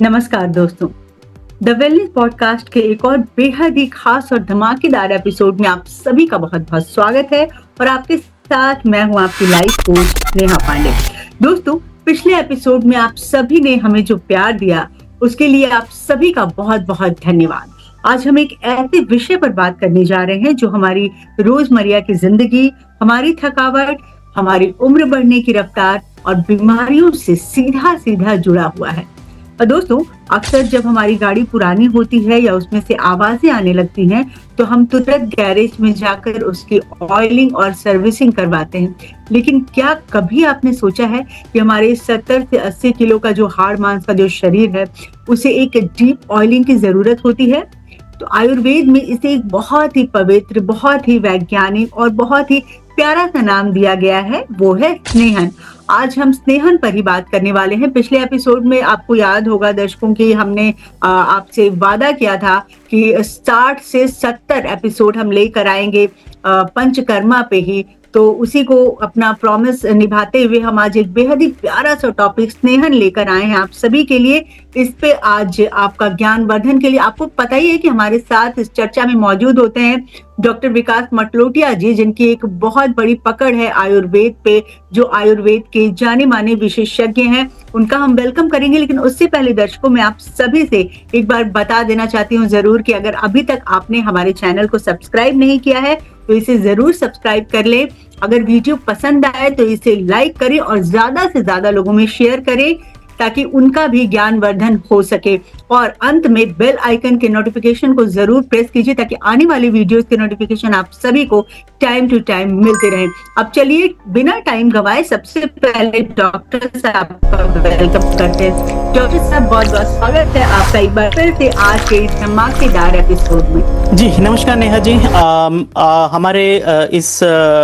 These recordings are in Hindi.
नमस्कार दोस्तों। द वेलनेस पॉडकास्ट के एक और बेहद ही खास और धमाकेदार एपिसोड में आप सभी का बहुत बहुत स्वागत है और आपके साथ मैं हूं आपकी लाइफ कोच नेहा पांडे। दोस्तों, पिछले एपिसोड में आप सभी ने हमें जो प्यार दिया उसके लिए आप सभी का बहुत बहुत धन्यवाद। आज हम एक ऐसे विषय पर बात करने जा रहे हैं जो हमारी रोजमर्रा की जिंदगी, हमारी थकावट, हमारी उम्र बढ़ने की रफ्तार और बीमारियों से सीधा सीधा जुड़ा हुआ है। और दोस्तों, अक्सर जब हमारी गाड़ी पुरानी होती है या उसमें से आवाजें आने लगती हैं तो हम तुरंत गैरेज में जाकर उसकी ऑयलिंग और सर्विसिंग करवाते हैं। लेकिन क्या कभी आपने सोचा है कि हमारे 70 से 80 किलो का जो हाड़ मांस का जो शरीर है उसे एक डीप ऑयलिंग की जरूरत होती है? तो आयुर्वेद में इसे एक बहुत ही पवित्र, बहुत ही वैज्ञानिक और बहुत ही प्यारा सा नाम दिया गया है, वो है स्नेहन। आज हम स्नेहन पर ही बात करने वाले हैं। पिछले एपिसोड में आपको याद होगा दर्शकों की हमने आपसे वादा किया था कि 60 से 70 एपिसोड हम लेकर आएंगे पंचकर्मा पे ही। तो उसी को अपना प्रॉमिस निभाते हुए हम आज एक बेहद ही प्यारा सा टॉपिक स्नेहन लेकर आए हैं आप सभी के लिए। इस पे आज आपका ज्ञान वर्धन के लिए आपको पता ही है कि हमारे साथ इस चर्चा में मौजूद होते हैं डॉक्टर विकास मटलोटिया जी, जिनकी एक बहुत बड़ी पकड़ है आयुर्वेद पे, जो आयुर्वेद के जाने माने विशेषज्ञ हैं। उनका हम वेलकम करेंगे, लेकिन उससे पहले दर्शकों मैं आप सभी से एक बार बता देना चाहती हूँ जरूर कि अगर अभी तक आपने हमारे चैनल को सब्सक्राइब नहीं किया है तो इसे जरूर सब्सक्राइब कर ले। अगर वीडियो पसंद आए तो इसे लाइक करें और ज्यादा से ज्यादा लोगों में शेयर करें ताकि उनका भी ज्ञान वर्धन हो सके। और अंत में बेल आइकन के नोटिफिकेशन को जरूर प्रेस कीजिए ताकि आने वाली वीडियोस के नोटिफिकेशन आप सभी को टाइम टू टाइम मिलते रहें। अब चलिए बिना टाइम गवाए सबसे पहले डॉक्टर साहब का वेलकम करते हैं। डॉक्टर साहब, बहुत बहुत स्वागत है आपका एक बार फिर से आज के इस धमाकेदार एपिसोड में। जी नमस्कार नेहा जी। हमारे इस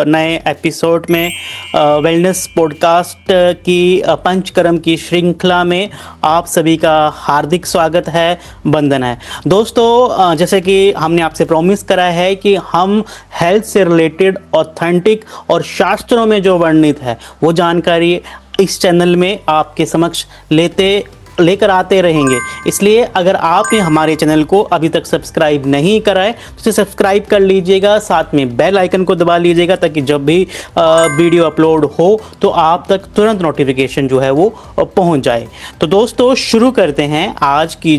नए एपिसोड में वेलनेस पॉडकास्ट की पंचकर्म की श्रृंखला में आप सभी का हार्दिक स्वागत है, वंदन है। दोस्तों, जैसे कि हमने आपसे प्रॉमिस करा है कि हम हेल्थ से रिलेटेड ऑथेंटिक और शास्त्रों में जो वर्णित है वो जानकारी इस चैनल में आपके समक्ष लेकर आते रहेंगे। इसलिए अगर आपने हमारे चैनल को अभी तक सब्सक्राइब नहीं करा है तो उसे सब्सक्राइब कर लीजिएगा, साथ में बेल आइकन को दबा लीजिएगा ताकि जब भी वीडियो अपलोड हो तो आप तक तुरंत नोटिफिकेशन जो है वो पहुंच जाए। तो दोस्तों, शुरू करते हैं आज की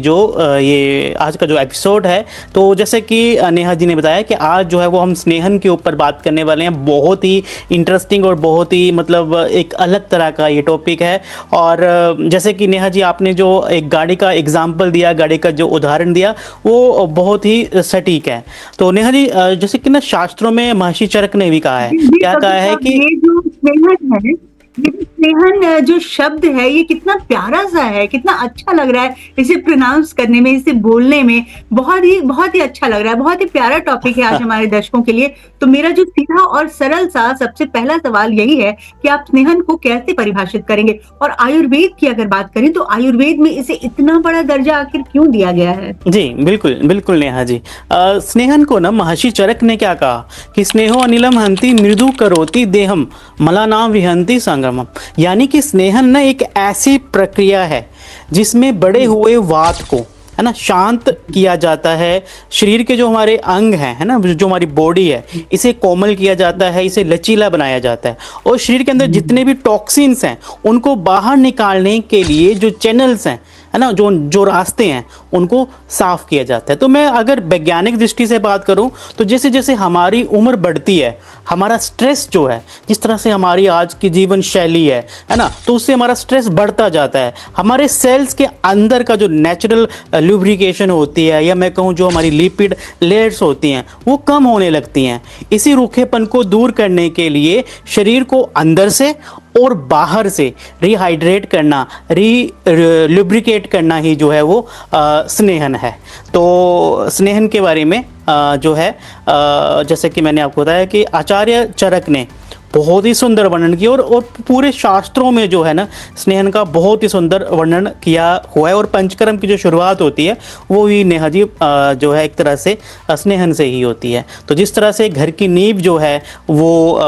आज का जो एपिसोड है। तो जैसे कि नेहा जी ने बताया कि आज जो है वो हम स्नेहन के ऊपर बात करने वाले हैं। बहुत ही इंटरेस्टिंग और बहुत ही मतलब एक अलग तरह का ये टॉपिक है। और जैसे कि नेहा जी आपने जो एक गाड़ी का एग्जाम्पल दिया, गाड़ी का जो उदाहरण दिया वो बहुत ही सटीक है। तो नेहा जी, जैसे कि ना शास्त्रों में महर्षि चरक ने भी कहा है, क्या कहा है कि ये जो स्नेहन है, ये स्नेहन जो शब्द है ये कितना प्यारा सा है, कितना अच्छा लग रहा है इसे प्रोनाउंस करने में, इसे बोलने में बहुत ही अच्छा लग रहा है। बहुत ही प्यारा टॉपिक है आज हमारे दर्शकों के लिए। तो मेरा जो सीधा और सरल सा सबसे पहला सवाल यही है कि आप स्नेहन को कैसे परिभाषित करेंगे? और आयुर्वेद की अगर बात करें तो आयुर्वेद में इसे इतना बड़ा दर्जा आखिर क्यों दिया गया है? जी बिल्कुल बिल्कुल नेहा जी। स्नेहन को ना महर्षि चरक ने क्या कहा कि स्नेहो अनिलम हंति मृदु करोति देहम मलानाम विहंति संगमम। यानी कि स्नेहन ना एक ऐसी प्रक्रिया है जिसमें बड़े हुए वात को है ना शांत किया जाता है। शरीर के जो हमारे अंग हैं है ना, जो हमारी बॉडी है, इसे कोमल किया जाता है, इसे लचीला बनाया जाता है। और शरीर के अंदर जितने भी टॉक्सिन्स हैं उनको बाहर निकालने के लिए जो चैनल्स हैं है ना, जो रास्ते हैं उनको साफ किया जाता है। तो मैं अगर वैज्ञानिक दृष्टि से बात करूं तो जैसे जैसे हमारी उम्र बढ़ती है, हमारा स्ट्रेस जो है, जिस तरह से हमारी आज की जीवन शैली है ना, तो उससे हमारा स्ट्रेस बढ़ता जाता है। हमारे सेल्स के अंदर का जो नेचुरल ल्यूब्रिकेशन होती है, या मैं कहूँ जो हमारी लिपिड लेयर्स होती हैं, वो कम होने लगती हैं। इसी रूखेपन को दूर करने के लिए शरीर को अंदर से और बाहर से रिहाइड्रेट करना, लुब्रिकेट करना ही जो है वो स्नेहन है। तो स्नेहन के बारे में जो है जैसे कि मैंने आपको बताया कि आचार्य चरक ने बहुत ही सुंदर वर्णन किया, और पूरे शास्त्रों में जो है ना स्नेहन का बहुत ही सुंदर वर्णन किया हुआ है। और पंचकर्म की जो शुरुआत होती है वो भी नेहा जी जो है एक तरह से स्नेहन से ही होती है। तो जिस तरह से घर की नींव जो है वो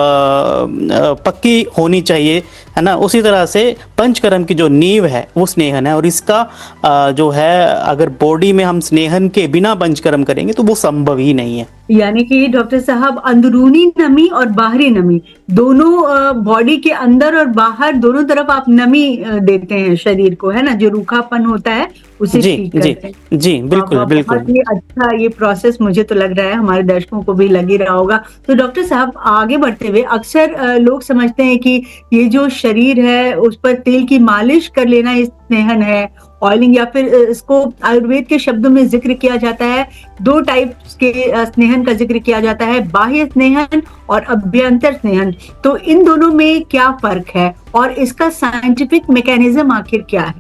पक्की होनी चाहिए, है ना, उसी तरह से पंचकर्म की जो नींव है वो स्नेहन है। और इसका जो है अगर बॉडी में हम स्नेहन के बिना पंचकर्म करेंगे तो वो संभव ही नहीं है। यानी कि डॉक्टर साहब अंदरूनी नमी और बाहरी नमी दोनों बॉडी के अंदर और बाहर दोनों तरफ आप नमी देते हैं शरीर को, है ना, जो रूखापन होता है उसे जी ठीक जी करते हैं। जी, बिल्कुल बिल्कुल। बहुत ही अच्छा ये प्रोसेस मुझे तो लग रहा है, हमारे दर्शकों को भी लग ही रहा होगा। तो डॉक्टर साहब आगे बढ़ते हुए अक्सर लोग समझते हैं कि ये जो शरीर है उस पर तेल की मालिश कर लेना ये स्नेहन है, ऑयलिंग, या फिर इसको आयुर्वेद के शब्दों में जिक्र किया जाता है। दो टाइप्स के स्नेहन का जिक्र किया जाता है, बाह्य स्नेहन और अभ्यंतर स्नेहन। तो इन दोनों में क्या फर्क है और इसका साइंटिफिक मैकेनिज्म आखिर क्या है?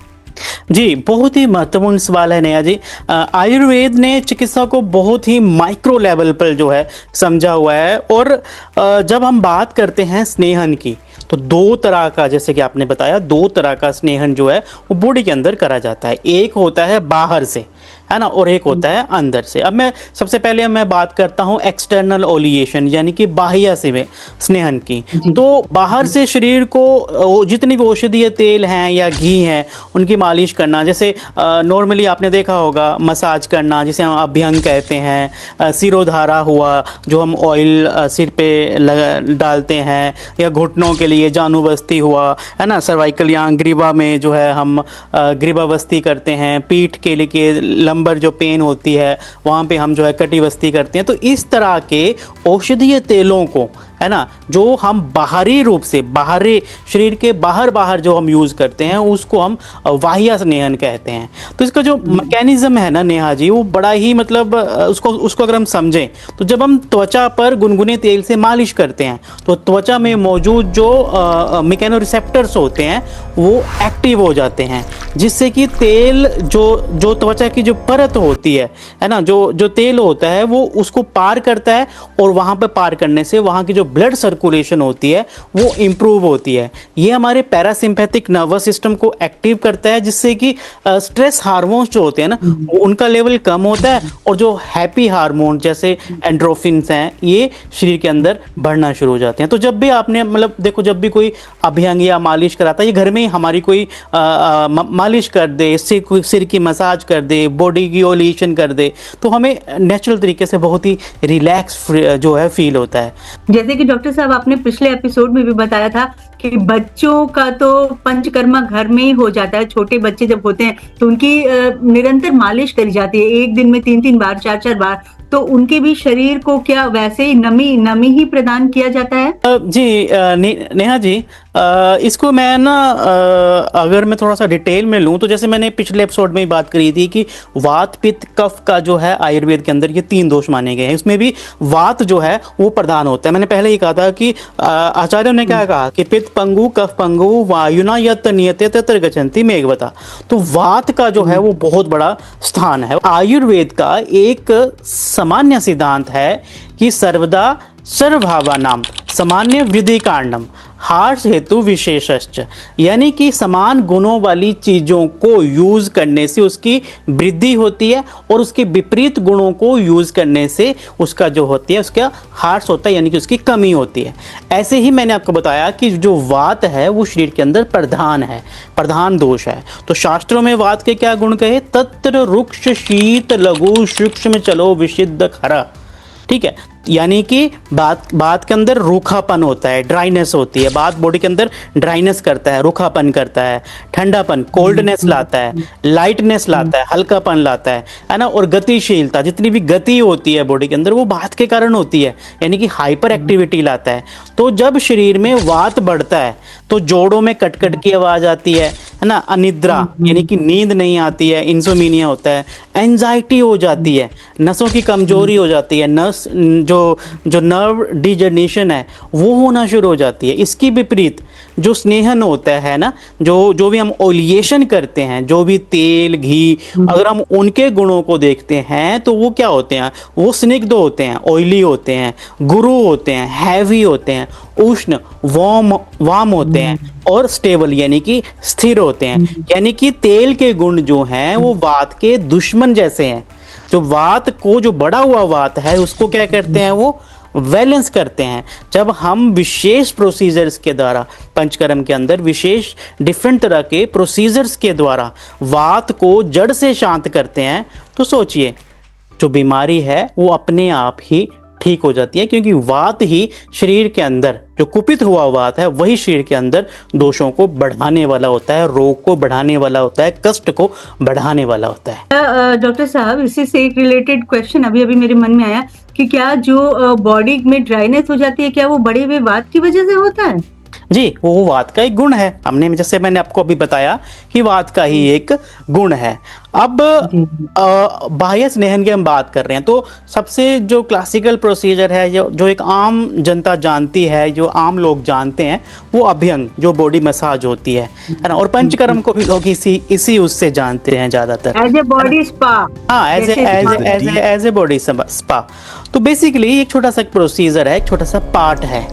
जी, बहुत ही महत्वपूर्ण सवाल है नेहा जी। आयुर्वेद ने चिकित्सा को बहुत ही माइक्रो लेवल पर जो है समझा हुआ है। और जब हम बात करते हैं स्नेहन की तो दो तरह का, जैसे कि आपने बताया, दो तरह का स्नेहन जो है वो बॉडी के अंदर करा जाता है। एक होता है बाहर से, है ना, और एक होता है अंदर से। अब मैं सबसे पहले मैं बात करता हूँ एक्सटर्नल ओलिएशन यानी कि बाह्य से स्नेहन की। तो बाहर से शरीर को जितनी भी औषधीय तेल हैं या घी हैं उनकी मालिश करना, जैसे नॉर्मली आपने देखा होगा मसाज करना जिसे हम अभ्यंग कहते हैं, सिरोधारा हुआ जो हम ऑयल सिर पे डालते हैं, या घुटनों के लिए जानुबस्ती हुआ, है ना, सर्वाइकल या ग्रीवा में जो है हम ग्रीवाबस्ती करते हैं, पीठ के लिए लंबर जो पेन होती है वहाँ पे हम जो है कटिबस्ती करते हैं। तो इस तरह के औषधीय तेलों को, है ना, जो हम बाहरी रूप से बाहरी शरीर के बाहर जो हम यूज़ करते हैं उसको हम बाह्य स्नेहन कहते हैं। तो इसका जो मैकेनिज्म है ना नेहा जी वो बड़ा ही मतलब उसको अगर हम समझें तो जब हम त्वचा पर गुनगुने तेल से मालिश करते हैं तो त्वचा में मौजूद जो मैकेनोरिसेप्टर्स होते हैं वो एक्टिव हो जाते हैं, जिससे कि तेल जो त्वचा की जो परत होती है ना, जो तेल होता है वो उसको पार करता है, और वहाँ पर पार करने से वहाँ की जो ब्लड सर्कुलेशन होती है वो इंप्रूव होती है। ये हमारे पैरासिम्पैथिक नर्वस सिस्टम को एक्टिव करता है, जिससे कि स्ट्रेस हार्मोन्स जो होते हैं ना उनका लेवल कम होता है, और जो हैप्पी हार्मोन जैसे एंड्रोफिन्स हैं ये शरीर के अंदर बढ़ना शुरू हो जाते हैं। तो जब भी आपने मतलब देखो, जब भी कोई अभ्यंग या मालिश कराता है, ये घर में हमारी कोई मालिश कर दे, सिर की मसाज कर दे, बॉडी की ओलिएशन कर दे, तो हमें नेचुरल तरीके से बहुत ही रिलैक्स जो है फील होता है। जैसे कि डॉक्टर साहब आपने पिछले एपिसोड में भी बताया था कि बच्चों का तो पंचकर्मा घर में ही हो जाता है। छोटे बच्चे जब होते हैं तो उनकी निरंतर मालिश करी जाती है, एक दिन में 3-3 बार 4-4 बार। तो उनके भी शरीर को क्या वैसे ही नमी ही प्रदान किया जाता है? जी नेहा जी, इसको मैं ना अगर मैं थोड़ा सा डिटेल में लूँ तो जैसे मैंने पिछले एपिसोड में ही बात करी थी कि वात पित्त कफ का जो है आयुर्वेद के अंदर ये 3 दोष माने गए हैं। इसमें भी वात जो है वो प्रधान होता है। मैंने पहले ही कहा था कि आचार्यों ने क्या कहा कि पित्त पंगु कफ पंगु वायुना यत नियते तत्र गच्छन्ति मेघवता। तो वात का जो है वो बहुत बड़ा स्थान है। आयुर्वेद का एक सामान्य सिद्धांत है कि सर्वदा सर्वभावानाम सामान्य विधि कांडम हार्स हेतु विशेषश्च, यानी कि समान गुणों वाली चीज़ों को यूज़ करने से उसकी वृद्धि होती है, और उसके विपरीत गुणों को यूज़ करने से उसका जो होती है उसका हार्स होता है, यानी कि उसकी कमी होती है। ऐसे ही मैंने आपको बताया कि जो वात है वो शरीर के अंदर प्रधान है, प्रधान दोष है। तो शास्त्रों में वात के क्या गुण कहे? तत्र रुक्ष शीत लघु सूक्ष्म चलो विशिद्ध खरा। ठीक है, यानी कि बात के अंदर रूखापन होता है, ड्राइनेस होती है, बात बॉडी के अंदर ड्राइनेस करता है, रूखापन करता है, ठंडापन कोल्डनेस लाता है, लाइटनेस लाता है, हल्कापन लाता है ना, और गतिशीलता, जितनी भी गति होती है बॉडी के अंदर वो वात के कारण होती है, यानी कि हाइपर एक्टिविटी लाता है। तो जब शरीर में वात बढ़ता है तो जोड़ों में कटकट की आवाज आती है ना, अनिद्रा यानी कि नींद नहीं आती है, इंसोमिनिया होता है, एंजाइटी हो जाती है, नसों की कमजोरी हो जाती है, नस जो जो नर्व डिजनरेशन है वो होना शुरू हो जाती है। इसकी विपरीत जो स्नेहन होता है ना, जो भी हम ओलिएशन करते हैं, जो भी तेल घी, अगर हम उनके गुणों को देखते हैं तो वो क्या होते हैं, वो स्निग्ध होते हैं, ऑयली होते हैं, गुरु होते हैं, हैवी होते हैं, उष्ण वार्म होते हैं और स्टेबल यानी कि स्थिर होते हैं। यानी कि तेल के गुण जो हैं वो वात के दुश्मन जैसे हैं। जो वात को, जो बढ़ा हुआ वात है उसको क्या करते हैं, वो बैलेंस करते हैं। जब हम विशेष प्रोसीजर्स के द्वारा, पंचकर्म के अंदर विशेष डिफरेंट तरह के प्रोसीजर्स के द्वारा वात को जड़ से शांत करते हैं, तो सोचिए जो बीमारी है वो अपने आप ही ठीक हो जाती है, क्योंकि वात ही शरीर के अंदर, जो कुपित हुआ वात है वही शरीर के अंदर दोषों को बढ़ाने वाला होता है, रोग को बढ़ाने वाला होता है, कष्ट को बढ़ाने वाला होता है। डॉक्टर साहब, इसी से एक रिलेटेड क्वेश्चन अभी मेरे मन में आया कि क्या जो बॉडी में ड्राइनेस हो जाती है, क्या वो बढ़े हुए वात की वजह से होता है? जी, वो वात का एक गुण है। हमने, जैसे मैंने आपको अभी बताया कि वात का ही एक गुण है। अब बाह्य स्नेहन की हम बात कर रहे हैं तो सबसे जो क्लासिकल प्रोसीजर है, जो एक आम जनता जानती है, जो आम लोग जानते हैं, वो अभ्यंग, जो बॉडी मसाज होती है ना। और पंचकर्म को भी लोग इसी उससे जानते हैं ज्यादातर, एज ए बॉडी स्पा। हाँ, एज ए बॉडी स्पा। तो बेसिकली एक छोटा सा प्रोसीजर है, एक छोटा सा पार्ट है,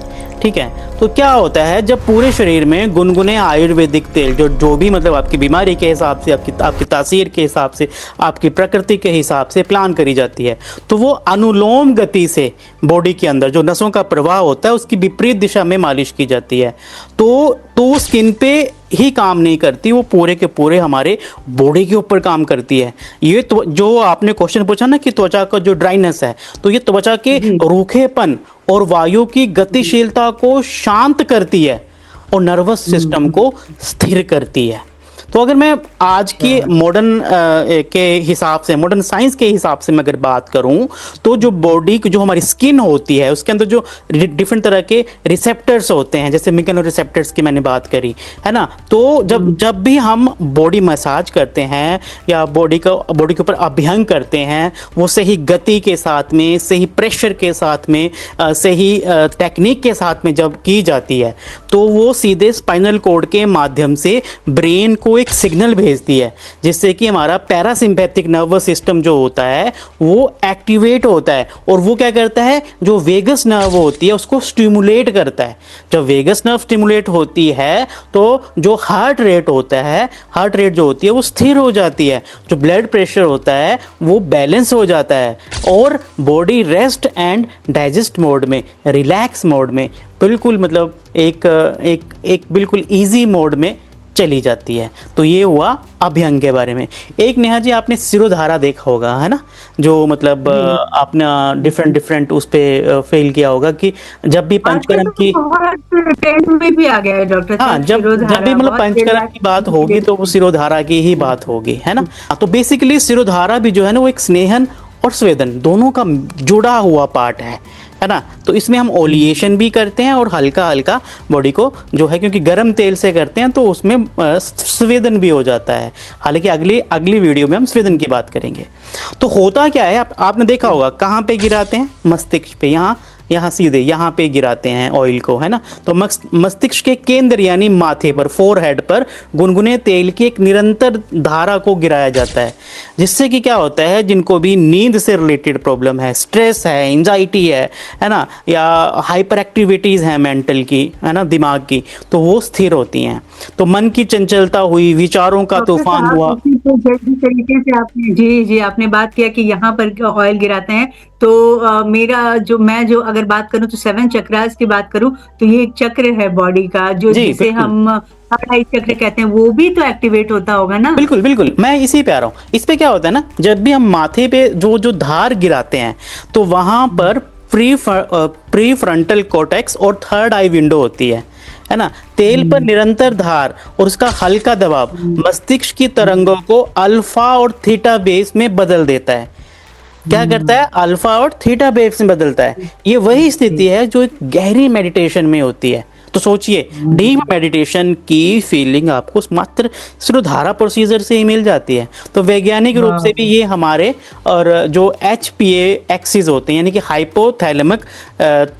ठीक है। तो क्या होता है, जब पूरे शरीर में गुनगुने आयुर्वेदिक तेल, जो भी मतलब आपकी बीमारी के हिसाब से, आपकी तासीर के हिसाब से, आपकी प्रकृति के हिसाब से प्लान करी जाती है, तो वो अनुलोम गति से बॉडी के अंदर जो नसों का प्रवाह होता है उसकी विपरीत दिशा में मालिश की जाती है। तो स्किन पे ही काम नहीं करती, वो पूरे के पूरे हमारे बॉडी के ऊपर काम करती है। ये तो जो आपने क्वेश्चन पूछा ना कि त्वचा का जो ड्राइनेस है, तो ये त्वचा के रूखेपन और वायु की गतिशीलता को शांत करती है और नर्वस सिस्टम को स्थिर करती है। तो अगर मैं आज के मॉडर्न के हिसाब से, मॉडर्न साइंस के हिसाब से मैं अगर बात करूं, तो जो बॉडी की, जो हमारी स्किन होती है, उसके अंदर जो डिफरेंट तरह के रिसेप्टर्स होते हैं, जैसे मेकेनो रिसेप्टर्स की मैंने बात करी है ना। तो जब भी हम बॉडी मसाज करते हैं या बॉडी के ऊपर अभ्यंग करते हैं, वो सही गति के साथ में, सही प्रेशर के साथ में, सही टेक्निक के साथ में जब की जाती है, तो वो सीधे स्पाइनल कॉर्ड के माध्यम से ब्रेन को एक सिग्नल भेजती है, जिससे कि हमारा पैरासिम्पैथिक नर्वस सिस्टम जो होता है वो एक्टिवेट होता है। और वो क्या करता है, जो वेगस नर्व होती है उसको स्टिमुलेट करता है। जब वेगस नर्व स्टिमुलेट होती है तो जो हार्ट रेट होता है, हार्ट रेट जो होती है वो स्थिर हो जाती है, जो ब्लड प्रेशर होता है वो बैलेंस हो जाता है, और body rest and digest mode में, रिलैक्स मोड में, बिल्कुल मतलब एक बिल्कुल इजी मोड में चली जाती है। तो ये हुआ अभ्यंग के बारे में। एक नेहा जी, आपने सिरोधारा देखा होगा, है ना, जो मतलब आपने डिफरेंट उस पे फील किया होगा कि जब भी पंचकर्म की ट्रेंड में भी आ गया है डॉक्टर। हाँ, जब भी मतलब पंचकर्म की बात होगी तो वो सिरोधारा की ही बात होगी, है ना। तो बेसिकली सिरोधारा भी जो है ना, वो एक स्नेहन और स्वेदन दोनों का जुड़ा हुआ पार्ट है ना। तो इसमें हम ओलिएशन भी करते हैं और हल्का हल्का बॉडी को जो है, क्योंकि गर्म तेल से करते हैं तो उसमें स्वेदन भी हो जाता है। हालांकि अगली वीडियो में हम स्वेदन की बात करेंगे। तो होता क्या है, आपने देखा होगा कहाँ पे गिराते हैं, मस्तिष्क पे, यहाँ सीधे यहाँ पे गिराते हैं ऑयल को, है ना। तो मस्तिष्क के केंद्र यानी माथे पर, फोरहेड पर गुनगुने तेल की एक निरंतर धारा को गिराया जाता है, जिससे कि क्या होता है, जिनको भी नींद से रिलेटेड प्रॉब्लम है, स्ट्रेस है, एंजाइटी है ना, या हाइपर एक्टिविटीज है मेंटल की, है ना, दिमाग की, तो वो स्थिर होती हैं। तो मन की चंचलता हुई, विचारों का तूफान हुआ। तरीके से आपने जी आपने बात किया कि यहाँ पर ऑयल गिराते हैं, तो मैं जो अगर बात करूं तो 7 चक्रास की बात करूं तो ये एक चक्र है बॉडी का, जो जिसे हम चक्र कहते हैं, वो भी तो एक्टिवेट होता होगा ना। बिल्कुल, मैं इसी पे आ रहा हूँ। इस पे क्या होता है ना, जब भी हम माथे पे जो धार गिराते हैं, तो वहां पर प्री फ्रंटल कॉर्टेक्स और थर्ड आई विंडो होती है ना। तेल पर निरंतर धार और उसका हल्का दबाव मस्तिष्क की तरंगों को अल्फा और थीटा बेस में बदल देता है। क्या करता है, अल्फा और थीटा बेस में बदलता है। ये वही स्थिति है जो एक गहरी मेडिटेशन में होती है। तो सोचिए डीप मेडिटेशन की फीलिंग आपको मात्र शिरोधारा प्रोसीजर से ही मिल जाती है। तो वैज्ञानिक रूप से भी ये हमारे और जो HPA एक्सिस होते हैं, यानी कि hypothalamic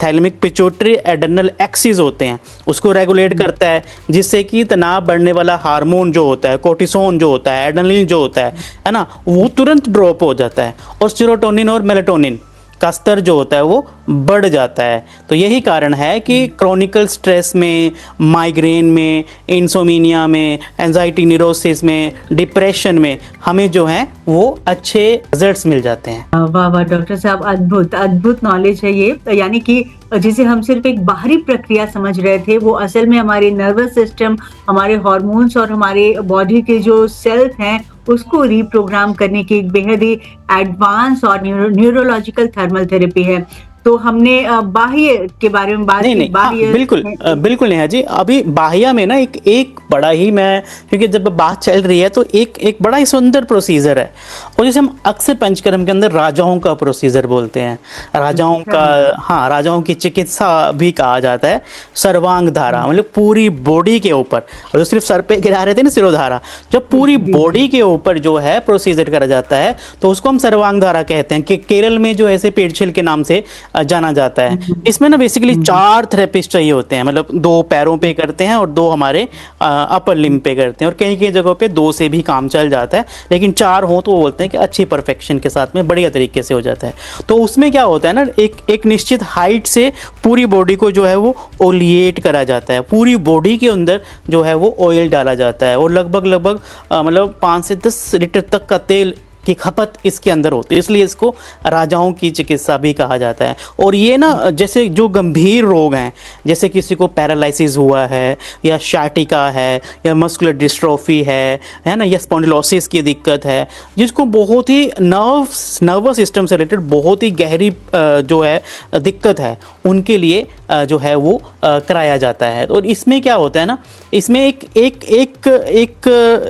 thalamic pituitary adrenal axis होते हैं, उसको रेगुलेट करता है, जिससे कि तनाव बढ़ने वाला हार्मोन जो होता है, कोर्टिसोन जो होता है, एड्रेनलिन जो होता है ना, वो तुरंत ड्रॉप हो जाता है और सेरोटोनिन और मेलाटोनिन का स्तर जो होता है वो बढ़ जाता है। तो यही कारण है कि क्रॉनिकल स्ट्रेस में, माइग्रेन में, इंसोमिनिया में, एंजाइटी न्यूरोसिस में, डिप्रेशन में हमें जो है वो अच्छे रिजल्ट्स मिल जाते हैं। वाह वाह डॉक्टर साहब, अद्भुत अद्भुत नॉलेज है ये। यानी कि जिसे हम सिर्फ एक बाहरी प्रक्रिया समझ रहे थे, वो असल में हमारे नर्वस सिस्टम, हमारे हार्मोन्स और हमारे बॉडी के जो सेल्स हैं उसको रिप्रोग्राम करने की एक बेहद ही एडवांस और न्यूरोलॉजिकल थर्मल थेरेपी है। तो हमने बाह्य के बारे में बात नहीं की। नहीं, बाह्य बिल्कुल बिल्कुल नेहा जी। अभी बाह्य में ना एक बड़ा ही, मैं क्योंकि जब बात चल रही है तो एक बड़ा ही सुंदर प्रोसीजर है, और जिसे हम अक्सर पंचकर्म के अंदर राजाओं का प्रोसीजर बोलते हैं। राजाओं का, हाँ, राजाओं की चिकित्सा भी कहा जाता है। सर्वांग धारा मतलब पूरी बॉडी के ऊपर, और जो सिर्फ सर पे गिरा रहे थे ना सिरोधारा, जब पूरी बॉडी के ऊपर जो है प्रोसीजर करा जाता है तो उसको हम सर्वांग धारा कहते हैं, कि केरल में जो ऐसे पेड़छिल के नाम से जाना जाता है। इसमें ना बेसिकली 4 थेरेपिस्ट चाहिए होते हैं, मतलब 2 पैरों पे करते हैं और 2 हमारे अपर लिम्ब पे करते हैं, और कई कई जगहों पे 2 से भी काम चल जाता है, लेकिन 4 हो तो वो बोलते हैं कि अच्छी परफेक्शन के साथ में बढ़िया तरीके से हो जाता है। तो उसमें क्या होता है ना, एक निश्चित हाइट से पूरी बॉडी को जो है वो ओलिएट करा जाता है, पूरी बॉडी के अंदर जो है वो ऑयल डाला जाता है, और लगभग मतलब 5 से 10 लीटर तक का तेल की खपत इसके अंदर होती है, इसलिए इसको राजाओं की चिकित्सा भी कहा जाता है। और ये ना, जैसे जो गंभीर रोग हैं, जैसे किसी को पैरालिसिस हुआ है, या शाटिका है, या मस्कुलर डिस्ट्रोफी है ना, या स्पॉन्डिलोसिस की दिक्कत है, जिसको बहुत ही नर्वस सिस्टम से रिलेटेड बहुत ही गहरी जो है दिक्कत है, उनके लिए जो है वो कराया जाता है। और इसमें क्या होता है ना, इसमें एक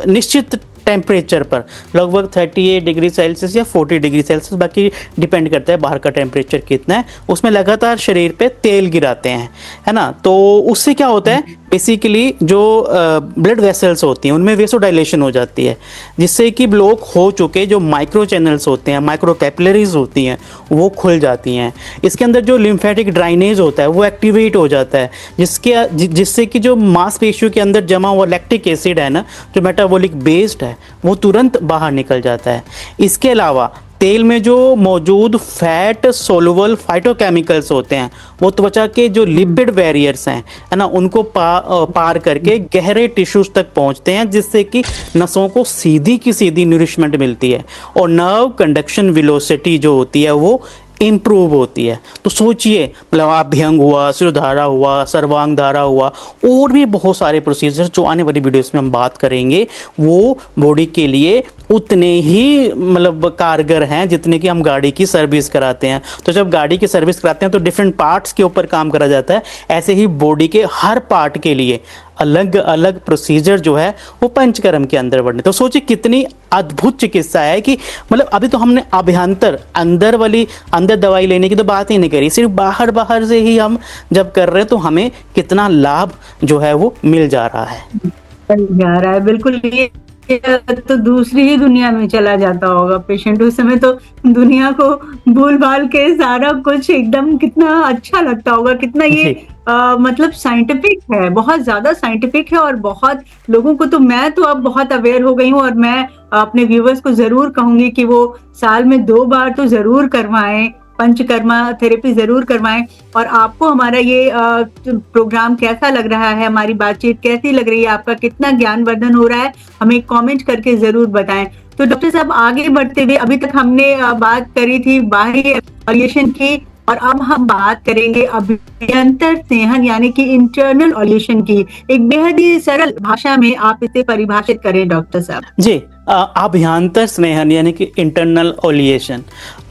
निश्चित टेम्परेचर पर लगभग 38 डिग्री सेल्सियस या 40 डिग्री सेल्सियस, बाकी डिपेंड करता है बाहर का टेम्परेचर कितना है, उसमें लगातार शरीर पे तेल गिराते हैं, है ना। तो उससे क्या होता है, बेसिकली जो ब्लड वेसल्स होती हैं उनमें वेसोडाइलेशन हो जाती है, जिससे कि ब्लॉक हो चुके जो माइक्रो चैनल्स होते हैं, माइक्रो कैपिलरीज होती हैं, वो खुल जाती हैं। इसके अंदर जो लिम्फेटिक ड्राइनेज होता है वो एक्टिवेट हो जाता है, जिससे कि जो मांसपेशियों के अंदर जमा हुआ लैक्टिक एसिड है ना, जो मेटाबॉलिक बेस्ड है, वो तुरंत बाहर निकल जाता है। इसके अलावा तेल में जो मौजूद फैट सोलुबल फाइटोकेमिकल्स होते हैं, वो त्वचा के जो लिपिड बैरियर्स हैं, है ना, उनको पार करके गहरे टिश्यूज तक पहुंचते हैं, जिससे कि नसों को सीधी की सीधी नरिशमेंट मिलती है, और नर्व कंडक्शन वेलोसिटी जो होती है वो इम्प्रूव होती है। तो सोचिए, मतलब अभ्यंग हुआ, शिरोधारा हुआ, सर्वांग धारा हुआ, और भी बहुत सारे प्रोसीजर जो आने वाली वीडियोस में हम बात करेंगे, वो बॉडी के लिए उतने ही मतलब कारगर हैं जितने कि हम गाड़ी की सर्विस कराते हैं। तो जब गाड़ी की सर्विस कराते हैं तो डिफरेंट पार्ट्स के ऊपर काम करा जाता है, ऐसे ही बॉडी के हर पार्ट के लिए अलग अलग प्रोसीजर जो है वो पंचकर्म के अंदर बढ़ने। तो सोचिए कितनी अद्भुत चिकित्सा है, कि मतलब अभी तो हमने अभ्यंतर अंदर दवाई लेने की तो बात ही नहीं करी, सिर्फ बाहर से ही हम जब कर रहे हैं तो हमें कितना लाभ जो है वो मिल जा रहा है। बिल्कुल, ये तो दूसरी ही दुनिया में चला जाता होगा पेशेंट, उस समय तो दुनिया को भूल भाल के सारा कुछ एकदम कितना अच्छा लगता होगा, कितना ये मतलब साइंटिफिक है, बहुत ज्यादा साइंटिफिक है। और बहुत लोगों को, तो मैं तो अब बहुत अवेयर हो गई हूँ, और मैं अपने व्यूवर्स को जरूर कहूंगी कि वो साल में 2 बार तो जरूर करवाएं, पंचकर्मा थेरेपी जरूर करवाएं। और आपको हमारा ये प्रोग्राम कैसा लग रहा है, हमारी बातचीत कैसी लग रही है, आपका कितना ज्ञानवर्धन हो रहा है, हमें कमेंट करके जरूर बताएं। तो डॉक्टर साहब, आगे बढ़ते हुए अभी तक हमने बात करी थी बाह्य ऑल्यूशन की, और अब हम बात करेंगे अभ्यंतर सेहन यानी कि इंटरनल ऑल्यूशन की। एक बेहद ही सरल भाषा में आप इसे परिभाषित करें डॉक्टर साहब। जी, अभ्यंतर स्नेहन यानी कि इंटरनल ओलिएशन।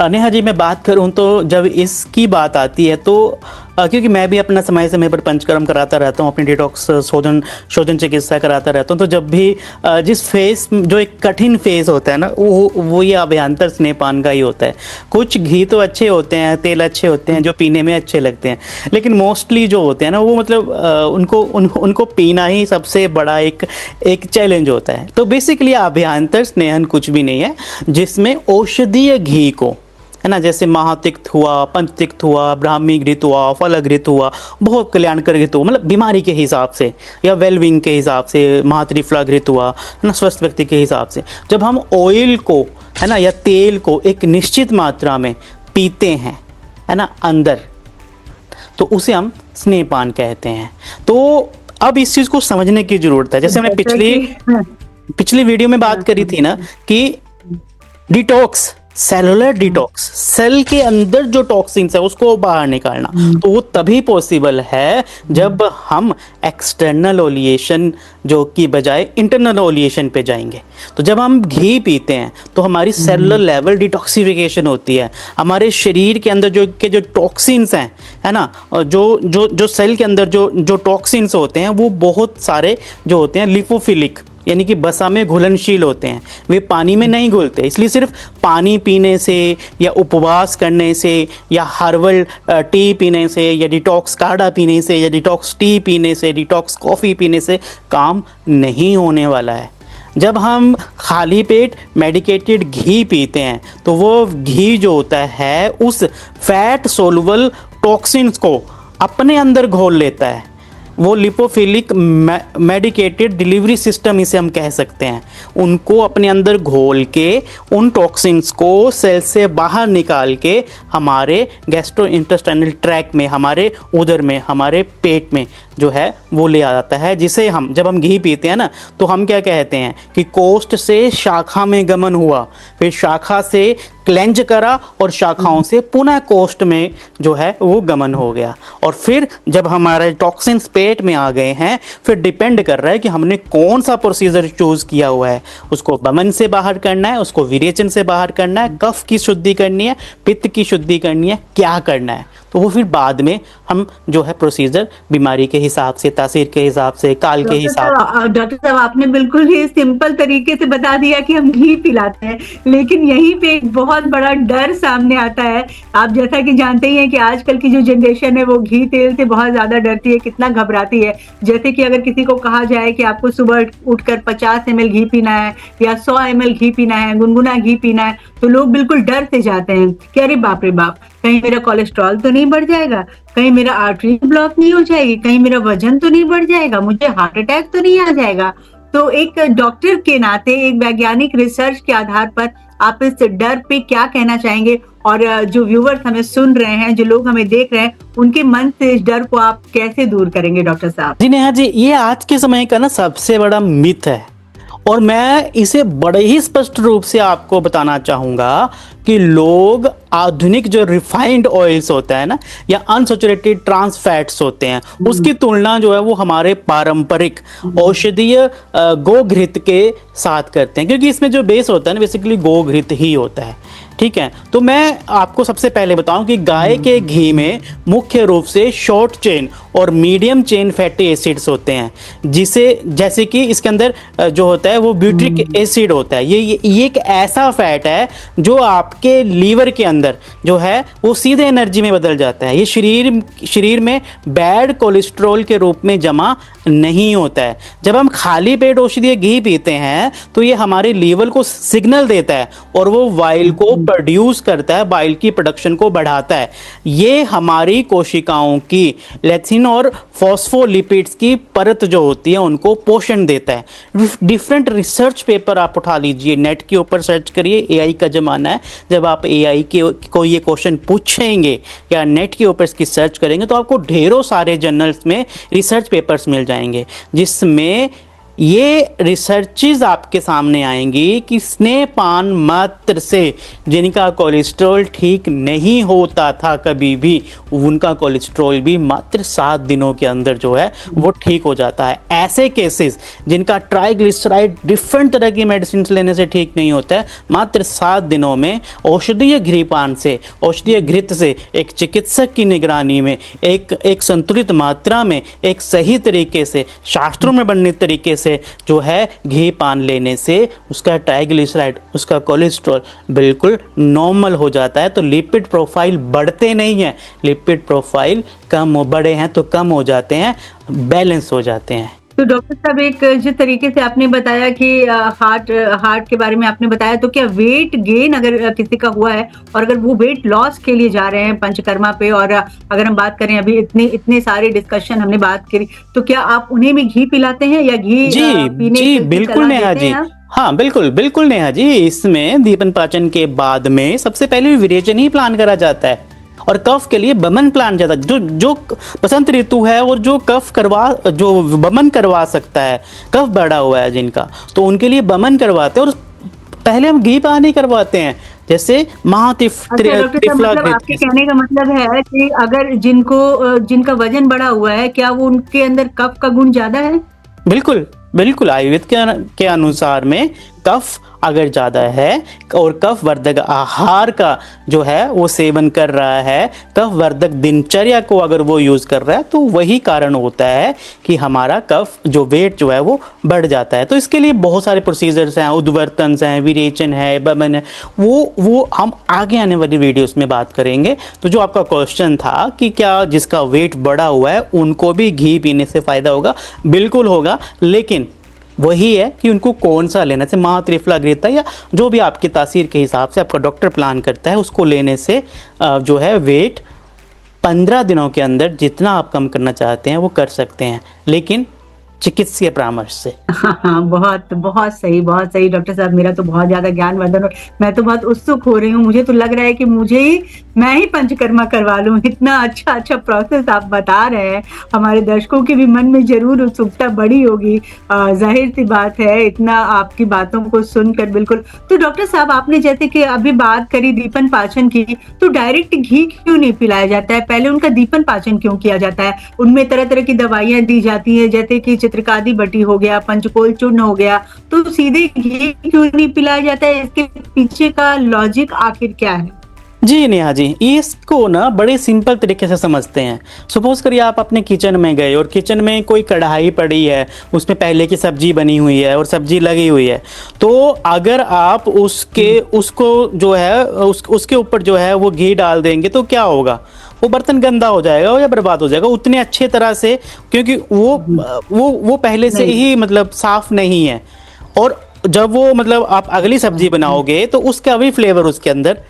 नेहा जी, मैं बात करूं तो जब इसकी बात आती है तो क्योंकि मैं भी अपना समय समय पर पंचकर्म कराता रहता हूँ, अपनी डिटॉक्स शोधन शोधन चिकित्सा कराता रहता हूँ। तो जब भी जिस फेस जो एक कठिन फेस होता है ना, वो ये अभ्यंतर स्नेहपान का ही होता है। कुछ घी तो अच्छे होते हैं, तेल अच्छे होते हैं जो पीने में अच्छे लगते हैं, लेकिन मोस्टली जो होते हैं ना वो मतलब उनको पीना ही सबसे बड़ा एक चैलेंज होता है। तो बेसिकली अभ्यंतर स्नेहन कुछ भी नहीं है जिसमें औषधीय घी को, है ना, जैसे महातिक्त हुआ, पंचतिक्त हुआ, ब्राह्मी घृत हुआ, फल घृत हुआ, बहुत कल्याणकर घृत हुआ, मतलब बीमारी के हिसाब से या वेलविंग के हिसाब से, महात्रिफला घृत हुआ, है ना, स्वस्थ व्यक्ति के हिसाब से। जब हम ऑयल को, है ना, या तेल को एक निश्चित मात्रा में पीते हैं, है ना, अंदर, तो उसे हम स्नेहपान कहते हैं। तो अब इस चीज को समझने की जरूरत है। जैसे हमने पिछली वीडियो में बात करी थी ना कि डिटॉक्स, सेलुलर डिटॉक्स, सेल के अंदर जो टॉक्सिन्स है उसको बाहर निकालना, तो वो तभी पॉसिबल है जब हम एक्सटर्नल ओलिएशन जो की बजाय इंटरनल ओलिएशन पे जाएंगे। तो जब हम घी पीते हैं तो हमारी सेलुलर लेवल डिटॉक्सिफिकेशन होती है। हमारे शरीर के अंदर जो टॉक्सिन्स हैं, है ना, जो सेल के अंदर जो टॉक्सिन्स होते हैं वो बहुत सारे जो होते हैं लिपोफिलिक, यानी कि बसा में घुलनशील होते हैं, वे पानी में नहीं घुलते। इसलिए सिर्फ पानी पीने से या उपवास करने से या हर्बल टी पीने से या डिटॉक्स काढ़ा पीने से या डिटॉक्स टी पीने से, डिटॉक्स कॉफ़ी पीने से काम नहीं होने वाला है। जब हम खाली पेट मेडिकेटेड घी पीते हैं तो वो घी जो होता है उस फैट सोलुबल टॉक्सिन्स को अपने अंदर घोल लेता है। वो लिपोफिलिक मेडिकेटेड डिलीवरी सिस्टम इसे हम कह सकते हैं, उनको अपने अंदर घोल के उन टॉक्सिन्स को सेल से बाहर निकाल के हमारे गैस्ट्रो इंटेस्टाइनल ट्रैक्ट में, हमारे उदर में, हमारे पेट में जो है वो ले आ जाता है। जिसे हम जब हम घी पीते हैं ना तो हम क्या कहते हैं कि कोष्ठ से शाखा में गमन हुआ, फिर शाखा से क्लेंज करा और शाखाओं से पुनः कोष्ठ में जो है वो गमन हो गया। और फिर जब हमारे टॉक्सिन्स पेट में आ गए हैं, फिर डिपेंड कर रहा है कि हमने कौन सा प्रोसीजर चूज किया हुआ है। उसको बमन से बाहर करना है, उसको विरेचन से बाहर करना है, कफ की शुद्धि करनी है, पित्त की शुद्धि करनी है, क्या करना है, तो वो फिर बाद में हम जो है प्रोसीजर बीमारी के हिसाब से, तासीर के हिसाब से, काल के हिसाब से। डॉक्टर साहब आपने बिल्कुल ही सिंपल तरीके से बता दिया कि हम घी पिलाते हैं, लेकिन यहीं पे एक बहुत बड़ा डर सामने आता है। आप जैसा कि जानते ही हैं कि आजकल की जो जनरेशन है वो घी तेल से बहुत ज्यादा डरती है, कितना घबराती है। जैसे कि अगर किसी को कहा जाए कि आपको सुबह उठकर 50 ml घी पीना है या 100 ml घी पीना है, गुनगुना घी पीना है, तो लोग बिल्कुल डर से जाते हैं कि अरे बाप रे बाप, कहीं मेरा कोलेस्ट्रॉल तो नहीं बढ़ जाएगा, कहीं मेरा आर्टरी ब्लॉक नहीं हो जाएगी, कहीं मेरा वजन तो नहीं बढ़ जाएगा, मुझे हार्ट अटैक तो नहीं आ जाएगा। तो एक डॉक्टर के नाते, एक वैज्ञानिक रिसर्च के आधार पर आप इस डर पे क्या कहना चाहेंगे? और जो व्यूवर्स हमें सुन रहे हैं, जो लोग हमें देख रहे हैं, उनके मन से इस डर को आप कैसे दूर करेंगे डॉक्टर साहब? जी नेहा जी, ये आज के समय का ना सबसे बड़ा मिथ है और मैं इसे बड़े ही स्पष्ट रूप से आपको बताना चाहूंगा कि लोग आधुनिक जो रिफाइंड ऑयल्स होता है ना या अनसैचुरेटेड ट्रांस फैट्स होते हैं उसकी तुलना जो है वो हमारे पारंपरिक औषधीय गोघृत के साथ करते हैं, क्योंकि इसमें जो बेस होता है ना बेसिकली गोघृत ही होता है। ठीक है, तो मैं आपको सबसे पहले बताऊं कि गाय के घी में मुख्य रूप से शॉर्ट चेन और मीडियम चेन फैटी एसिड्स होते हैं, जिसे जैसे कि इसके अंदर जो होता है वो ब्यूट्रिक एसिड होता है। ये एक ऐसा फैट है जो आपके लीवर के अंदर जो है वो सीधे एनर्जी में बदल जाता है। ये शरीर में बैड कोलेस्ट्रॉल के रूप में जमा नहीं होता है। जब हम खाली पेट औषधीय घी पीते हैं तो ये हमारे लीवर को सिग्नल देता है और वो वाइल को प्रोड्यूस करता है, बाइल की प्रोडक्शन को बढ़ाता है। ये हमारी कोशिकाओं की लेथिन और फॉस्फोलिपिड्स की परत जो होती है उनको पोषण देता है। डिफरेंट रिसर्च पेपर आप उठा लीजिए, नेट के ऊपर सर्च करिए, एआई का जमाना है। जब आप एआई को ये क्वेश्चन पूछेंगे या नेट के ऊपर इसकी सर्च करेंगे तो आपको ढेरों सारे जर्नल्स में रिसर्च पेपर्स मिल जाएंगे जिसमें ये रिसर्चेस आपके सामने आएंगी कि स्नेह पान मात्र से जिनका कोलेस्ट्रॉल ठीक नहीं होता था कभी भी, उनका कोलेस्ट्रॉल भी मात्र 7 दिनों के अंदर जो है वो ठीक हो जाता है। ऐसे केसेस जिनका ट्राइग्लिसराइड डिफरेंट तरह की मेडिसिन लेने से ठीक नहीं होता है, मात्र 7 दिनों में औषधीय घृपान से, औषधीय घृत से, एक चिकित्सक की निगरानी में, एक संतुलित मात्रा में, एक सही तरीके से, शास्त्रों में बनने तरीके से जो है घी पान लेने से उसका ट्राइग्लिसराइड, उसका कोलेस्ट्रॉल बिल्कुल नॉर्मल हो जाता है। तो लिपिड प्रोफाइल बढ़ते नहीं हैं, लिपिड प्रोफाइल बढ़े हैं तो कम हो जाते हैं, बैलेंस हो जाते हैं। तो डॉक्टर साहब, एक जिस तरीके से आपने बताया कि हार्ट के बारे में आपने बताया, तो क्या वेट गेन अगर किसी का हुआ है और अगर वो वेट लॉस के लिए जा रहे हैं पंचकर्मा पे, और अगर हम बात करें अभी इतने सारे डिस्कशन हमने बात करी, तो क्या आप उन्हें भी घी पिलाते हैं या घी पीने जी की बिल्कुल सलाह नेहा देते जी, हैं? हाँ बिल्कुल बिल्कुल नेहा जी। इसमें दीपन पाचन के बाद में सबसे पहले विरेचन ही प्लान करा जाता है और कफ के लिए बमन प्लान जाता है। जो बसंत ऋतु है और जो जो बमन करवा सकता है, कफ बढ़ा हुआ है जिनका, तो उनके लिए बमन करवाते हैं और पहले हम घी पानी करवाते हैं, जैसे मतलब आपके कहने का मतलब है कि अगर जिनका वजन बढ़ा हुआ है, क्या वो उनके अंदर कफ का गुण ज्यादा है? बिल्कुल बिल्कुल, आयुर्वेद के अनुसार में कफ अगर ज़्यादा है और कफ वर्धक आहार का जो है वो सेवन कर रहा है, कफ वर्धक दिनचर्या को अगर वो यूज़ कर रहा है, तो वही कारण होता है कि हमारा कफ जो वेट जो है वो बढ़ जाता है। तो इसके लिए बहुत सारे प्रोसीजर्स हैं, उद्वर्तन हैं, विरेचन है, बमन है, वो हम आगे आने वाली वीडियोस में बात करेंगे। तो जो आपका क्वेश्चन था कि क्या जिसका वेट बढ़ा हुआ है उनको भी घी पीने से फ़ायदा होगा, बिल्कुल होगा, लेकिन वही है कि उनको कौन सा लेना से, माँ त्रिफला घृत या जो भी आपकी तासीर के हिसाब से आपका डॉक्टर प्लान करता है, उसको लेने से जो है वेट 15 दिनों के अंदर जितना आप कम करना चाहते हैं वो कर सकते हैं, लेकिन चिकित्सीय परामर्श से। हाँ, बहुत बहुत सही डॉक्टर साहब, मेरा तो बहुत ज्यादा ज्ञानवर्धन, और मैं तो बहुत उत्सुक हो रही हूँ। मुझे तो लग रहा है कि मैं ही पंचकर्मा करवा लूँ। इतना अच्छा प्रोसेस आप बता रहे हैं, हमारे दर्शकों के भी मन में जरूर उत्सुकता बढ़ी होगी। जाहिर सी बात है, इतना आपकी बातों को सुनकर। बिल्कुल। तो डॉक्टर साहब, आपने जैसे कि अभी बात करी दीपन पाचन की, तो डायरेक्ट घी क्यों नहीं पिलाया जाता है? पहले उनका दीपन पाचन क्यों किया जाता है? उनमें तरह तरह की दवाइयां दी जाती है, जैसे कि चित्रकादी बटी हो गया, पंचकोल चूर्ण हो गया, तो सीधे घी क्यों नहीं पिलाया जाता है? इसके पीछे का लॉजिक आखिर क्या है? जी नेहा जी, इसको ना बड़े सिंपल तरीके से समझते हैं। सपोज करिए आप अपने किचन में गए और किचन में कोई कढ़ाई पड़ी है, उसमें पहले की सब्जी बनी हुई है और सब्जी लगी हुई है, तो अगर आप उसको जो है उसके ऊपर जो है वो घी डाल देंगे तो क्या होगा? वो बर्तन गंदा हो जाएगा या बर्बाद हो जाएगा उतने अच्छे तरह से, क्योंकि वो पहले से ही मतलब साफ नहीं है। और जब वो मतलब आप अगली सब्जी बनाओगे तो उसका भी फ्लेवर उसके अंदर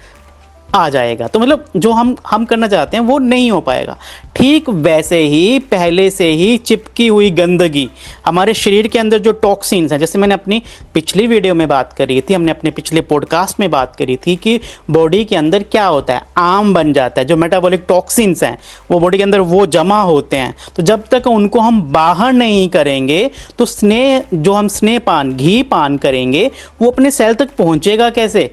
आ जाएगा, तो मतलब जो हम करना चाहते हैं वो नहीं हो पाएगा। ठीक वैसे ही पहले से ही चिपकी हुई गंदगी, हमारे शरीर के अंदर जो टॉक्सिन्स हैं, जैसे मैंने अपनी पिछली वीडियो में बात करी थी, हमने अपने पिछले पॉडकास्ट में बात करी थी कि बॉडी के अंदर क्या होता है, आम बन जाता है, जो मेटाबॉलिक टॉक्सिन्स हैं वो बॉडी के अंदर वो जमा होते हैं। तो जब तक उनको हम बाहर नहीं करेंगे तो जो हम स्नेह पान, घी पान करेंगे, वो अपने सेल तक पहुंचेगा कैसे?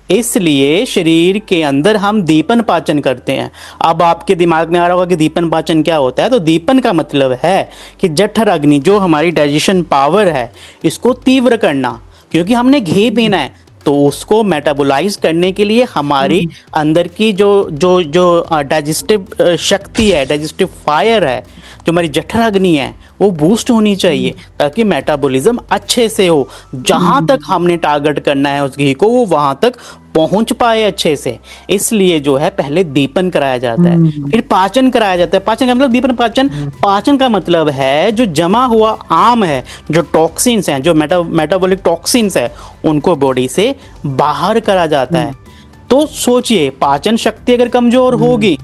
इसलिए शरीर के अंदर हम दीपन पाचन करते हैं। अब आपके दिमाग में आ रहा होगा कि दीपन पाचन क्या होता है, तो दीपन का मतलब है कि जठर अग्नि, जो हमारी डाइजेशन पावर है, इसको तीव्र करना, क्योंकि हमने घी पीना है, तो उसको मेटाबोलाइज करने के लिए हमारी अंदर की जो डाइजेस्टिव शक्ति है, डाइजेस्टिव फायर है, जो हमारी जठर अग्नि है, वो बूस्ट होनी चाहिए ताकि मेटाबॉलिज्म अच्छे से हो। जहां तक हमने टारगेट करना है उस घी को, वो वहां तक पहुंच पाए अच्छे से। इसलिए जो है पहले दीपन कराया जाता है, फिर पाचन कराया जाता है। पाचन का मतलब दीपन पाचन का मतलब है जो जमा हुआ आम है, जो टॉक्सिन्स हैं, जो मेटाबॉलिक टॉक्सिन्स है, उनको बॉडी से बाहर करा जाता है। तो सोचिए, पाचन शक्ति अगर कमजोर होगी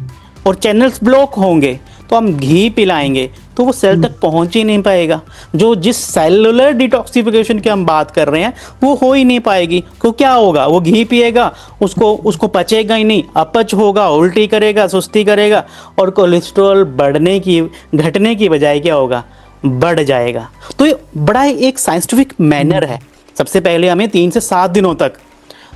और चैनल्स ब्लॉक होंगे तो हम घी पिलाएंगे तो वो सेल तक पहुंच ही नहीं पाएगा। जिस सेलुलर डिटॉक्सिफिकेशन की हम बात कर रहे हैं वो हो ही नहीं पाएगी। तो क्या होगा? वो घी पिएगा, उसको पचेगा ही नहीं, अपच होगा, उल्टी करेगा, सुस्ती करेगा, और कोलेस्ट्रॉल घटने की बजाय क्या होगा? बढ़ जाएगा। तो ये बड़ा एक साइंटिफिक मैनर है। सबसे पहले हमें 3 से 7 दिनों तक,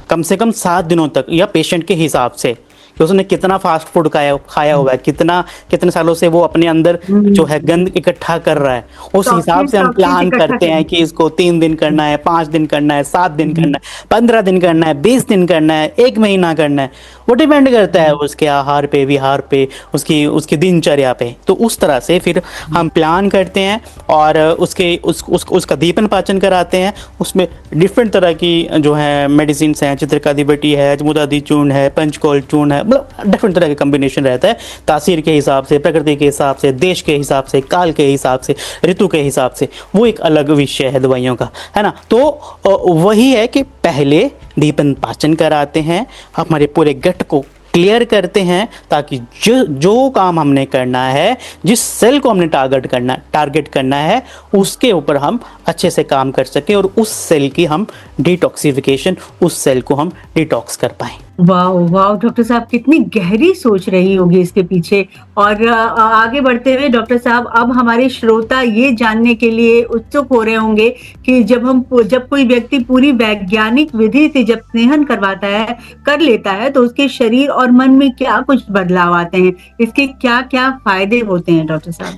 कम से कम 7 दिनों तक, या पेशेंट के हिसाब से कि उसने कितना फास्ट फूड खाया हुआ है, कितने सालों से वो अपने अंदर जो है गंद इकट्ठा कर रहा है, उस हिसाब से हम प्लान करते हैं कि इसको 3 दिन करना है, 5 दिन करना है, 7 दिन करना है, 15 दिन करना है, 20 दिन करना है, 1 महीना करना है। वो डिपेंड करता है उसके आहार पे, विहार पे, उसकी दिनचर्या पे। तो उस तरह से फिर हम प्लान करते हैं और उसका दीपन पाचन कराते हैं। उसमें डिफरेंट तरह की जो है मेडिसिन हैं, चित्रकादि बटी है, जमुदादि चूर्ण है, पंचकोल चूर्ण है, मतलब डिफरेंट तरह के कम्बिनेशन रहता है। तासीर के हिसाब से, प्रकृति के हिसाब से, देश के हिसाब से, काल के हिसाब से, ऋतु के हिसाब से, वो एक अलग विषय है दवाइयों का, है ना। तो वही है कि पहले दीपन पाचन कराते हैं, हमारे पूरे गट को क्लियर करते हैं, ताकि जो काम हमने करना है, जिस सेल को हमने टारगेट करना है, उसके ऊपर हम अच्छे से काम कर सके और उस सेल की हम डिटॉक्सिफिकेशन, उस सेल को हम डिटॉक्स कर पाएं। वाह वाह डॉक्टर साहब, कितनी गहरी सोच रही होगी इसके पीछे। और आगे बढ़ते हुए डॉक्टर साहब, अब हमारे श्रोता ये जानने के लिए उत्सुक हो रहे होंगे कि जब कोई व्यक्ति पूरी वैज्ञानिक विधि से जब स्नेहन कर लेता है तो उसके शरीर और मन में क्या कुछ बदलाव आते हैं, इसके क्या क्या फायदे होते हैं डॉक्टर साहब?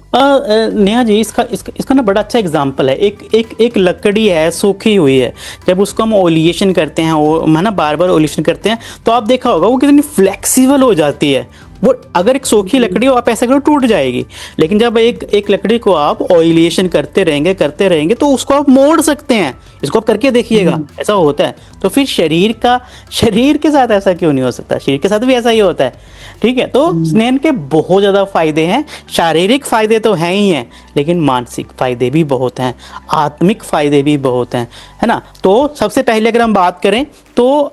नेहा जी, इसका ना बड़ा अच्छा एग्जाम्पल है। एक लकड़ी है, सूखी हुई है, जब उसको हम ओलिएशन करते हैं, है ना, बार बार ओलिएशन करते हैं, तो आप देखा होगा वो कितनी फ्लेक्सिबल हो जाती है। वो अगर एक सूखी लकड़ी हो, आप ऐसा करो टूट जाएगी, लेकिन जब एक लकड़ी को आप ऑयलिएशन करते रहेंगे तो उसको आप मोड़ सकते हैं। इसको आप करके देखिएगा, ऐसा होता है। तो फिर शरीर के साथ ऐसा क्यों नहीं हो सकता? शरीर के साथ भी ऐसा ही होता है, ठीक है। तो स्नेहन के बहुत ज़्यादा फायदे हैं। शारीरिक फायदे तो हैं ही हैं, लेकिन मानसिक फायदे भी बहुत हैं, आत्मिक फायदे भी बहुत हैं, है ना। तो सबसे पहले अगर हम बात करें तो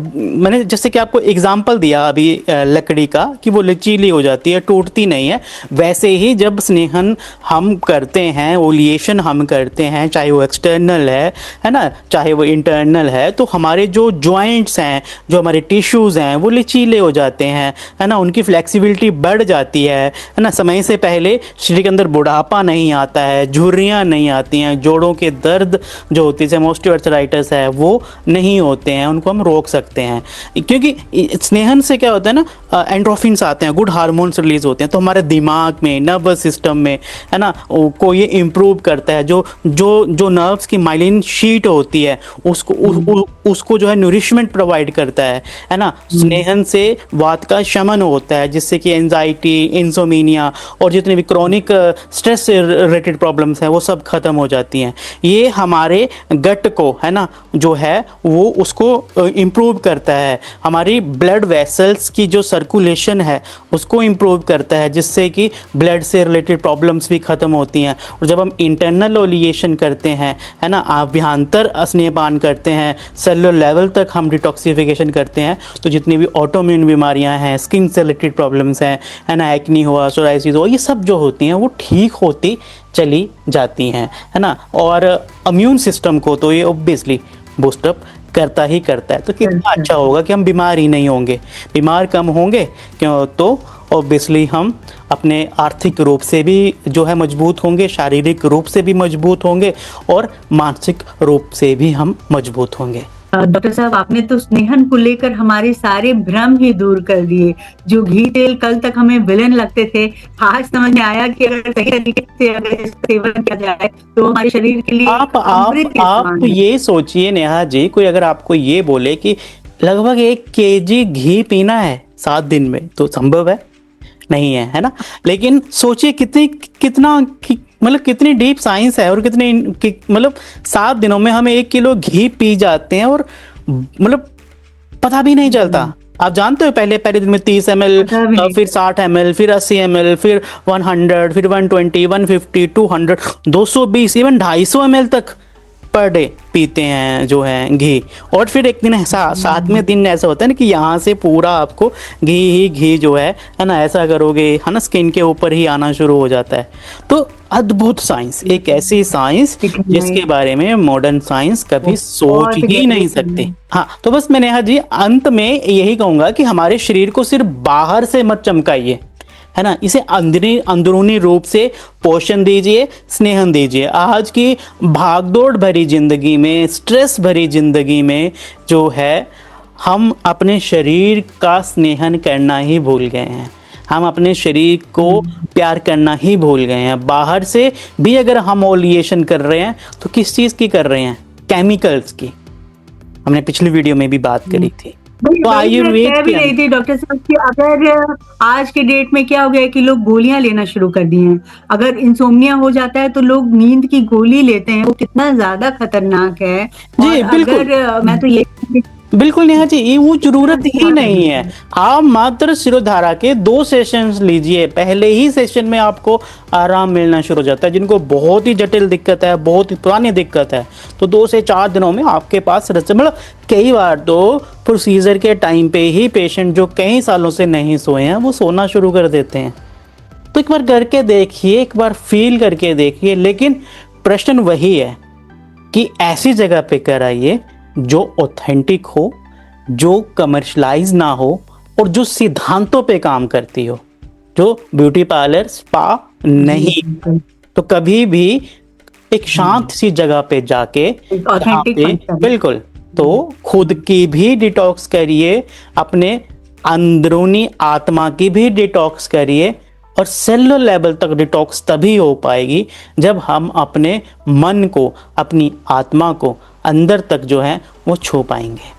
मैंने जैसे कि आपको एग्जाम्पल दिया अभी लकड़ी का, कि वो लचीली हो जाती है, टूटती नहीं है। वैसे ही जब स्नेहन हम करते हैं, ओलिएशन हम करते हैं, चाहे वो एक्सटर्नल है ना, चाहे वो इंटरनल है, तो हमारे जो जॉइंट्स हैं, जो हमारे टिश्यूज़ हैं, वो लचीले हो जाते हैं, है ना। उनकी फ्लेक्सिबिलिटी बढ़ जाती है ना। समय से पहले शरीर के अंदर बुढ़ापा नहीं आता है, झुर्रियाँ नहीं आती हैं, जोड़ों के दर्द जो होती है, ऑस्टियोआर्थराइटिस है, वो नहीं होते हैं, उनको हम रोक सकते हैं। क्योंकि स्नेहन से क्या होता है ना, एंड्रोफिन्स आते हैं, गुड हार्मोन्स रिलीज होते हैं, तो हमारे दिमाग में, नर्वस सिस्टम में, है ना, को ये इम्प्रूव करता है। जो नर्व्स की माइलिन शीट होती है, उसको जो है नरिशमेंट प्रोवाइड करता है ना। स्नेहन से वात का शमन होता है, जिससे कि एंजाइटी, इंसोमिनिया और जितने भी क्रॉनिक स्ट्रेस से रिलेटेड प्रॉब्लम्स हैं, वो सब खत्म हो जाती हैं। ये हमारे गट को, है ना, जो है वो उसको इम्प्रूव करता है। हमारी ब्लड वेसल्स की जो सर्कुलेशन है उसको इम्प्रूव करता है, जिससे कि ब्लड से रिलेटेड प्रॉब्लम्स भी ख़त्म होती हैं। और जब हम इंटरनल ओलिएशन करते हैं, है ना, आभ्यंतर स्नेहपान करते हैं, सेलुलर लेवल तक हम डिटॉक्सिफिकेशन करते हैं, तो जितनी भी ऑटोइम्यून बीमारियां हैं, स्किन से रिलेटेड प्रॉब्लम्स हैं, है ना, एक्नी हुआ, सोराइसिस हुआ, ये सब जो होती हैं वो ठीक होती चली जाती हैं, है ना। और इम्यून सिस्टम को तो ये ऑब्वियसली बूस्टअप करता ही करता है। तो कितना अच्छा होगा कि हम बीमार ही नहीं होंगे, बीमार कम होंगे, क्यों? तो ऑब्वियसली हम अपने आर्थिक रूप से भी जो है मजबूत होंगे, शारीरिक रूप से भी मजबूत होंगे और मानसिक रूप से भी हम मजबूत होंगे। डॉक्टर साहब, आपने तो स्नेहन को लेकर हमारे सारे भ्रम ही दूर कर दिए। जो घी तेल कल तक हमें विलेन लगते थे, आज समझ में आया कि अगर सही तरीके से अगर इसका सेवन किया जाए तो हमारे शरीर के लिए आप ये सोचिए नेहा जी, कोई अगर आपको ये बोले कि लगभग 1 केजी घी पीना है 7 दिन में, तो संभव है? नहीं है, है ना। लेकिन सोचिए कितनी डीप साइंस है, और मतलब 7 दिनों में हम 1 किलो घी पी जाते हैं और मतलब पता भी नहीं चलता। आप जानते हो पहले दिन में 30 ml, फिर 60 ml, फिर 80 ml, फिर 100, फिर 120, 150, 200, 220, इवन 250 ml तक पर डे पीते हैं जो है घी। और फिर एक दिन ऐसा 7वें दिन ऐसा होता है ना कि यहाँ से पूरा आपको घी जो है ना, ऐसा करोगे, है ना, स्किन के ऊपर ही आना शुरू हो जाता है। तो अद्भुत साइंस, एक ऐसी साइंस जिसके बारे में मॉडर्न साइंस कभी सोच ही नहीं सकती। हाँ, तो बस मैं नेहा जी अंत में यही कहूंगा कि हमारे शरीर को सिर्फ बाहर से मत चमकाइए, है ना, इसे अंदरूनी रूप से पोषण दीजिए, स्नेहन दीजिए। आज की भागदौड़ भरी जिंदगी में, स्ट्रेस भरी जिंदगी में जो है, हम अपने शरीर का स्नेहन करना ही भूल गए हैं। हम अपने शरीर को प्यार करना ही भूल गए हैं। बाहर से भी अगर हम ओलिएशन कर रहे हैं तो किस चीज़ की कर रहे हैं? केमिकल्स की। हमने पिछली वीडियो में भी बात करी थी। तो आयुर्वेद कह भी रही थी डॉक्टर साहब कि अगर आज के डेट में क्या हो गया है कि लोग गोलियां लेना शुरू कर दिए हैं। अगर इंसोम्निया हो जाता है तो लोग नींद की गोली लेते हैं, वो कितना ज्यादा खतरनाक है। जी और बिल्कुल, अगर मैं तो ये बिल्कुल नेहा जी, ये वो जरूरत ही नहीं है। आप मात्र शिरोधारा के 2 सेशंस लीजिए, पहले ही सेशन में आपको आराम मिलना शुरू हो जाता है। जिनको बहुत ही जटिल दिक्कत है, बहुत ही पुरानी दिक्कत है, तो 2 से 4 दिनों में आपके पास मतलब कई बार तो प्रोसीजर के टाइम पे ही पेशेंट जो कई सालों से नहीं सोए हैं वो सोना शुरू कर देते हैं। तो एक बार करके देखिए, एक बार फील करके देखिए। लेकिन प्रश्न वही है कि ऐसी जगह पे कराइए जो ऑथेंटिक हो, जो कमर्शलाइज ना हो और जो सिद्धांतों पे काम करती हो, जो ब्यूटी पार्लर, स्पा नहीं। तो कभी भी एक शांत सी जगह पे जाके, जहाँ पे बिल्कुल, तो खुद की भी डिटॉक्स करिए, अपने अंदरूनी आत्मा की भी डिटॉक्स करिए। और सेलुलर लेवल तक डिटॉक्स तभी हो पाएगी जब हम अपने मन को, अपनी आत्मा को अंदर तक जो है वो छू पाएंगे।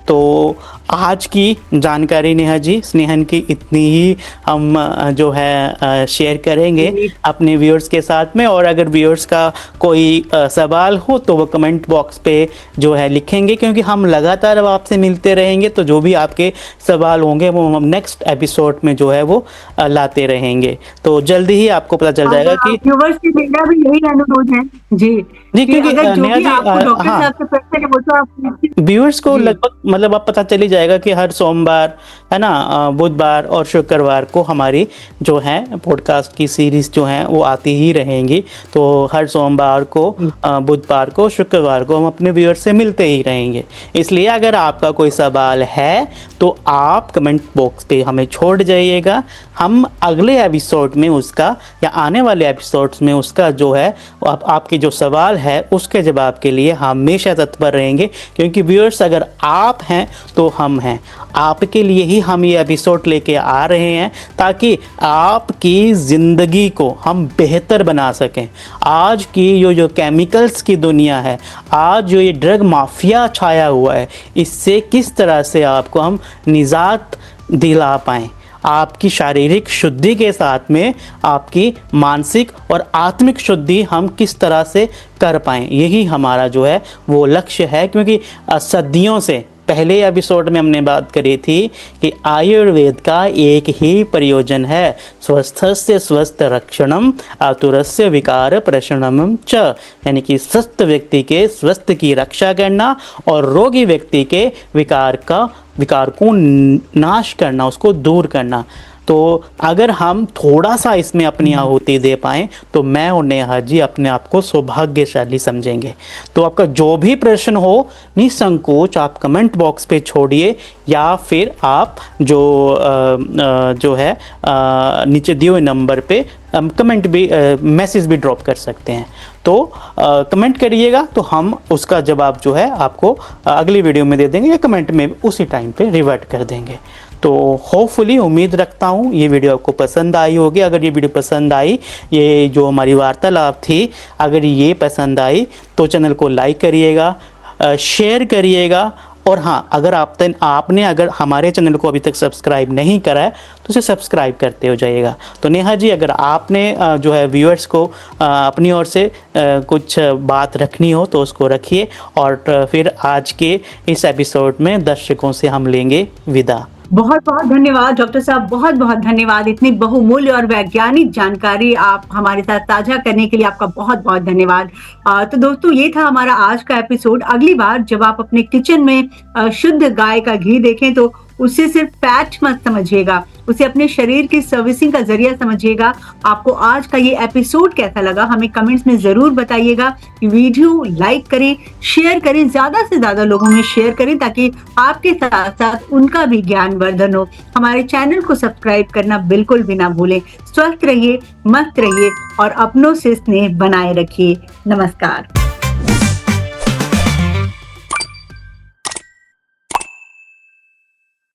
तो आज की जानकारी नेहा जी, स्नेहन की इतनी ही हम जो है शेयर करेंगे अपने व्यूअर्स के साथ में। और अगर व्यूअर्स का कोई सवाल हो तो वो कमेंट बॉक्स पे जो है लिखेंगे, क्योंकि हम लगातार अब आपसे मिलते रहेंगे। तो जो भी आपके सवाल होंगे वो हम नेक्स्ट एपिसोड में जो है वो लाते रहेंगे। तो जल्दी ही आपको पता चल जाएगा कि व्यूअर्स से मेरा भी यही अनुरोध है जी, क्योंकि अगर जो नेहा भी जी, आपको डॉक्टर साहब से प्रश्न है वो तो आप व्यूअर्स को लगभग मतलब अब पता चल ही जाएगा कि हर सोमवार, है ना, बुधवार और शुक्रवार को हमारी जो है पॉडकास्ट की सीरीज जो है वो आती ही रहेंगी। तो हर सोमवार को, बुधवार को, शुक्रवार को हम अपने व्यूअर्स से मिलते ही रहेंगे। इसलिए अगर आपका कोई सवाल है तो आप कमेंट बॉक्स पे हमें छोड़ जाइएगा। हम अगले एपिसोड में उसका, या आने वाले एपिसोड्स में उसका जो है आपके जो सवाल है उसके जवाब के लिए हमेशा तत्पर रहेंगे। क्योंकि व्यूअर्स, अगर आप हैं तो हम हैं। आपके लिए ही हम ये एपिसोड लेके आ रहे हैं ताकि आपकी ज़िंदगी को हम बेहतर बना सकें। आज की जो केमिकल्स की दुनिया है, आज जो ये ड्रग माफिया छाया हुआ है, इससे किस तरह से आपको हम निजात दिला पाएँ। आपकी शारीरिक शुद्धि के साथ में आपकी मानसिक और आत्मिक शुद्धि हम किस तरह से कर पाएँ, यही हमारा जो है वो लक्ष्य है। क्योंकि सदियों से पहले एपिसोड में हमने बात करी थी कि आयुर्वेद का एक ही प्रयोजन है, स्वस्थस्य स्वस्थ रक्षणम आतुरस्य विकार प्रशमनम च, यानी कि स्वस्थ व्यक्ति के स्वस्थ की रक्षा करना और रोगी व्यक्ति के विकार को नाश करना, उसको दूर करना। तो अगर हम थोड़ा सा इसमें अपनी आहुति दे पाएँ तो मैं और नेहा जी अपने आप को सौभाग्यशाली समझेंगे। तो आपका जो भी प्रश्न हो, निसंकोच आप कमेंट बॉक्स पे छोड़िए, या फिर आप जो है नीचे दिए हुए नंबर पे कमेंट भी, मैसेज भी ड्रॉप कर सकते हैं। तो कमेंट करिएगा तो हम उसका जवाब जो है आपको अगली वीडियो में दे देंगे, या कमेंट में उसी टाइम पे रिवर्ट कर देंगे। तो होपफुली उम्मीद रखता हूँ ये वीडियो आपको पसंद आई होगी। अगर ये वीडियो पसंद आई, ये जो हमारी वार्तालाप थी, अगर ये पसंद आई तो चैनल को लाइक करिएगा, शेयर करिएगा। और हाँ, अगर आपने अगर हमारे चैनल को अभी तक सब्सक्राइब नहीं करा है तो उसे सब्सक्राइब करते हो जाइएगा। तो नेहा जी, अगर आपने जो है व्यूअर्स को अपनी ओर से कुछ बात रखनी हो तो उसको रखिए, और फिर आज के इस एपिसोड में दर्शकों से हम लेंगे विदा। बहुत बहुत धन्यवाद डॉक्टर साहब, बहुत बहुत धन्यवाद। इतनी बहुमूल्य और वैज्ञानिक जानकारी आप हमारे साथ साझा करने के लिए आपका बहुत बहुत धन्यवाद। तो दोस्तों, ये था हमारा आज का एपिसोड। अगली बार जब आप अपने किचन में शुद्ध गाय का घी देखें तो उसे सिर्फ फैट मत समझिएगा, उसे अपने शरीर की सर्विसिंग का जरिया समझिएगा। आपको आज का ये एपिसोड कैसा लगा हमें कमेंट्स में जरूर बताइएगा। वीडियो लाइक करें, शेयर करें, ज्यादा से ज्यादा लोगों में शेयर करें ताकि आपके साथ साथ उनका भी ज्ञान वर्धन हो। हमारे चैनल को सब्सक्राइब करना बिल्कुल भी ना भूलें। स्वस्थ रहिए, मस्त रहिए और अपनों से स्नेह बनाए रखिए। नमस्कार।